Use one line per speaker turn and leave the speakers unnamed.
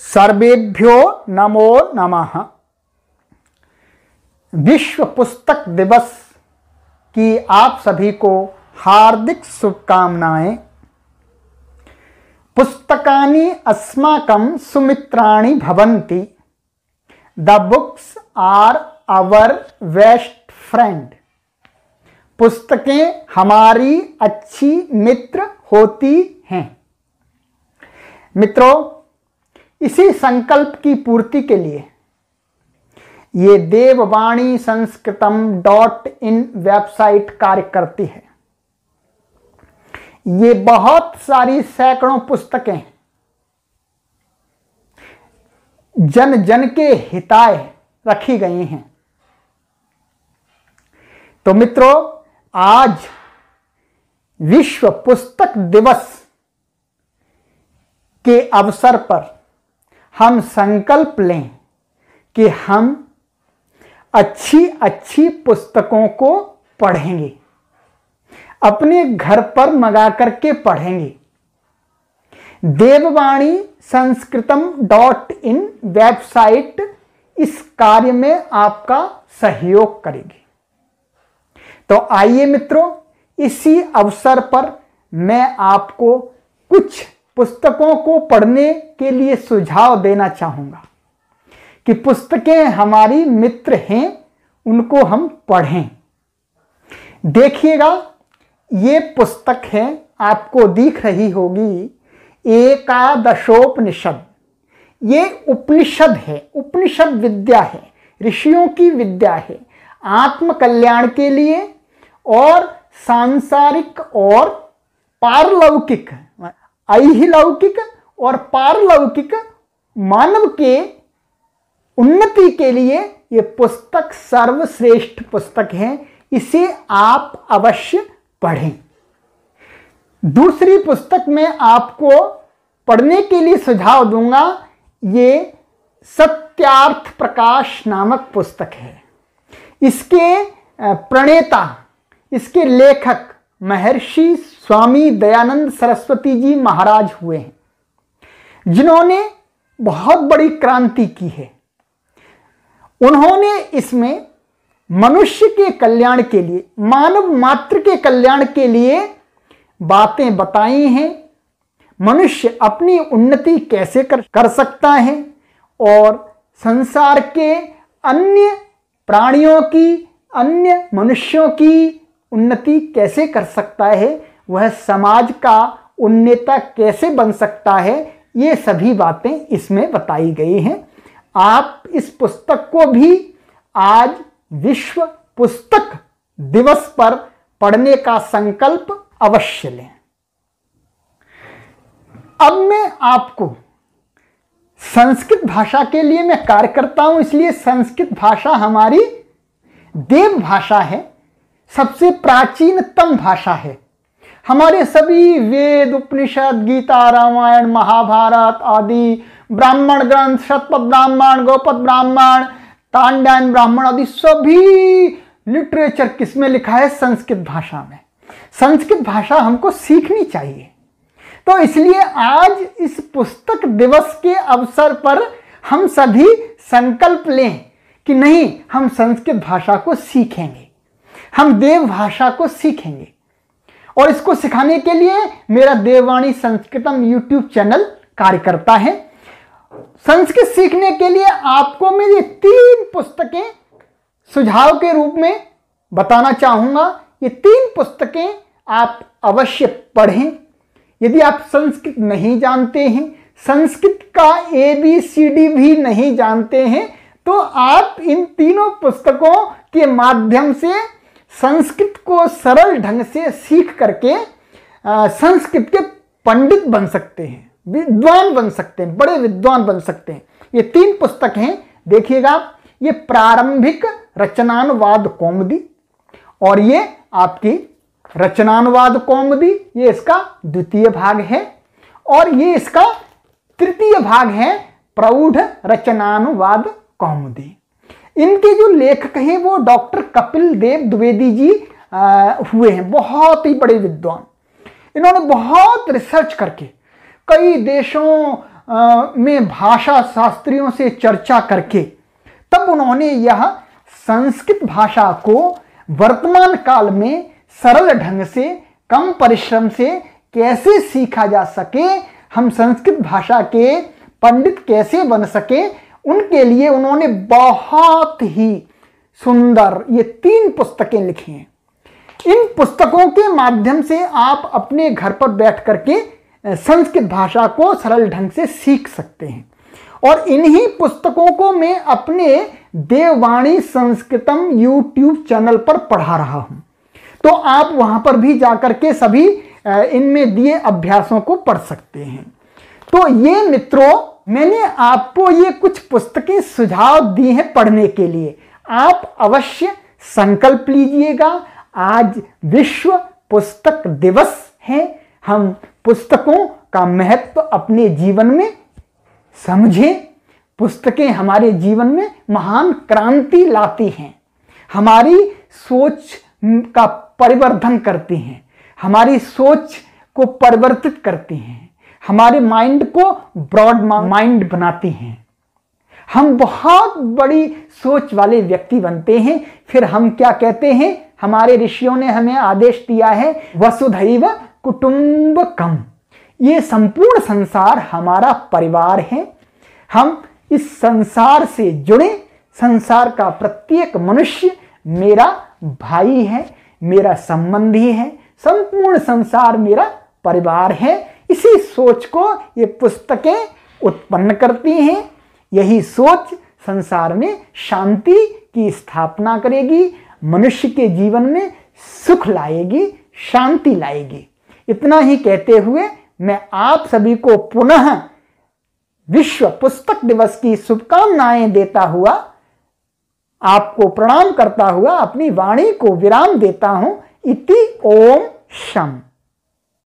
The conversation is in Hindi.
सर्वेभ्यो नमो नमः। विश्व पुस्तक दिवस की आप सभी को हार्दिक शुभकामनाएं। पुस्तकानि अस्माकं सुमित्राणि भवन्ति। The books are our best friend. पुस्तकें हमारी अच्छी मित्र होती हैं। मित्रों, इसी संकल्प की पूर्ति के लिए ये देववाणी संस्कृतम.in वेबसाइट कार्य करती है। ये बहुत सारी सैकड़ों पुस्तकें जन जन के हिताय रखी गई हैं। तो मित्रों, आज विश्व पुस्तक दिवस के अवसर पर हम संकल्प लें कि हम अच्छी अच्छी पुस्तकों को पढ़ेंगे, अपने घर पर मंगा करके पढ़ेंगे। देववाणी संस्कृतम.in वेबसाइट इस कार्य में आपका सहयोग करेगी। तो आइए मित्रों, इसी अवसर पर मैं आपको कुछ पुस्तकों को पढ़ने के लिए सुझाव देना चाहूंगा कि पुस्तकें हमारी मित्र हैं, उनको हम पढ़ें। देखिएगा, ये पुस्तक है, आपको दिख रही होगी, एकादशोपनिषद। ये उपनिषद है, उपनिषद विद्या है, ऋषियों की विद्या है, आत्म कल्याण के लिए और सांसारिक और पारलौकिक, ऐहिलौकिक और पारलौकिक मानव के उन्नति के लिए ये पुस्तक सर्वश्रेष्ठ पुस्तक है। इसे आप अवश्य पढ़ें। दूसरी पुस्तक मैं आपको पढ़ने के लिए सुझाव दूंगा। ये सत्यार्थ प्रकाश नामक पुस्तक है। इसके प्रणेता, इसके लेखक महर्षि स्वामी दयानंद सरस्वती जी महाराज हुए हैं, जिन्होंने बहुत बड़ी क्रांति की है। उन्होंने इसमें मनुष्य के कल्याण के लिए, मानव मात्र के कल्याण के लिए बातें बताई हैं। मनुष्य अपनी उन्नति कैसे कर सकता है और संसार के अन्य प्राणियों की, अन्य मनुष्यों की उन्नति कैसे कर सकता है, वह समाज का उन्नेता कैसे बन सकता है, ये सभी बातें इसमें बताई गई हैं। आप इस पुस्तक को भी आज विश्व पुस्तक दिवस पर पढ़ने का संकल्प अवश्य लें। अब मैं आपको संस्कृत भाषा के लिए मैं कार्य करता हूं, इसलिए संस्कृत भाषा हमारी देव भाषा है, सबसे प्राचीनतम भाषा है। हमारे सभी वेद, उपनिषद, गीता, रामायण, महाभारत आदि ब्राह्मण ग्रंथ, शतपथ ब्राह्मण, गौपद ब्राह्मण, तांडन ब्राह्मण आदि सभी लिटरेचर किसमें लिखा है? संस्कृत भाषा में। संस्कृत भाषा हमको सीखनी चाहिए। तो इसलिए आज इस पुस्तक दिवस के अवसर पर हम सभी संकल्प लें कि नहीं, हम संस्कृत भाषा को सीखेंगे, हम देव भाषा को सीखेंगे। और इसको सिखाने के लिए मेरा देववाणी संस्कृतम यूट्यूब चैनल कार्य करता है। संस्कृत सीखने के लिए आपको मैं ये 3 पुस्तकें सुझाव के रूप में बताना चाहूंगा। ये 3 पुस्तकें आप अवश्य पढ़ें। यदि आप संस्कृत नहीं जानते हैं, संस्कृत का ABCD भी नहीं जानते हैं, तो आप इन तीनों पुस्तकों के माध्यम से संस्कृत को सरल ढंग से सीख करके संस्कृत के पंडित बन सकते हैं, विद्वान बन सकते हैं, बड़े विद्वान बन सकते हैं। ये 3 पुस्तक हैं, देखिएगा। ये प्रारंभिक रचनानुवाद कौमुदी, और ये आपकी रचनानुवाद कौमुदी, ये इसका द्वितीय भाग है। और ये इसका तृतीय भाग है, प्रौढ़ रचनानुवाद कौमुदी। इनके जो लेखक हैं वो डॉक्टर कपिल देव द्विवेदी जी हुए हैं, बहुत ही बड़े विद्वान। इन्होंने बहुत रिसर्च करके कई देशों में भाषा शास्त्रियों से चर्चा करके तब उन्होंने यह संस्कृत भाषा को वर्तमान काल में सरल ढंग से कम परिश्रम से कैसे सीखा जा सके, हम संस्कृत भाषा के पंडित कैसे बन सके, उनके लिए उन्होंने बहुत ही सुंदर ये 3 पुस्तकें लिखी हैं। इन पुस्तकों के माध्यम से आप अपने घर पर बैठ करके संस्कृत भाषा को सरल ढंग से सीख सकते हैं। और इन्हीं पुस्तकों को मैं अपने देववाणी संस्कृतम यूट्यूब चैनल पर पढ़ा रहा हूं, तो आप वहां पर भी जाकर के सभी इनमें दिए अभ्यासों को पढ़ सकते हैं। तो ये मित्रों, मैंने आपको ये कुछ पुस्तकें सुझाव दी हैं पढ़ने के लिए। आप अवश्य संकल्प लीजिएगा। आज विश्व पुस्तक दिवस है। हम पुस्तकों का महत्व अपने जीवन में समझें। पुस्तकें हमारे जीवन में महान क्रांति लाती हैं, हमारी सोच का परिवर्धन करती हैं, हमारी सोच को परिवर्तित करती हैं, हमारे माइंड को ब्रॉड माइंड बनाती हैं। हम बहुत बड़ी सोच वाले व्यक्ति बनते हैं। फिर हम क्या कहते हैं, हमारे ऋषियों ने हमें आदेश दिया है वसुधैव कुटुंबकम। ये संपूर्ण संसार हमारा परिवार है। हम इस संसार से जुड़े, संसार का प्रत्येक मनुष्य मेरा भाई है, मेरा संबंधी है, संपूर्ण संसार मेरा परिवार है। इसी सोच को ये पुस्तकें उत्पन्न करती हैं। यही सोच संसार में शांति की स्थापना करेगी, मनुष्य के जीवन में सुख लाएगी, शांति लाएगी। इतना ही कहते हुए मैं आप सभी को पुनः विश्व पुस्तक दिवस की शुभकामनाएं देता हुआ, आपको प्रणाम करता हुआ अपनी वाणी को विराम देता हूं। इति ओम शम।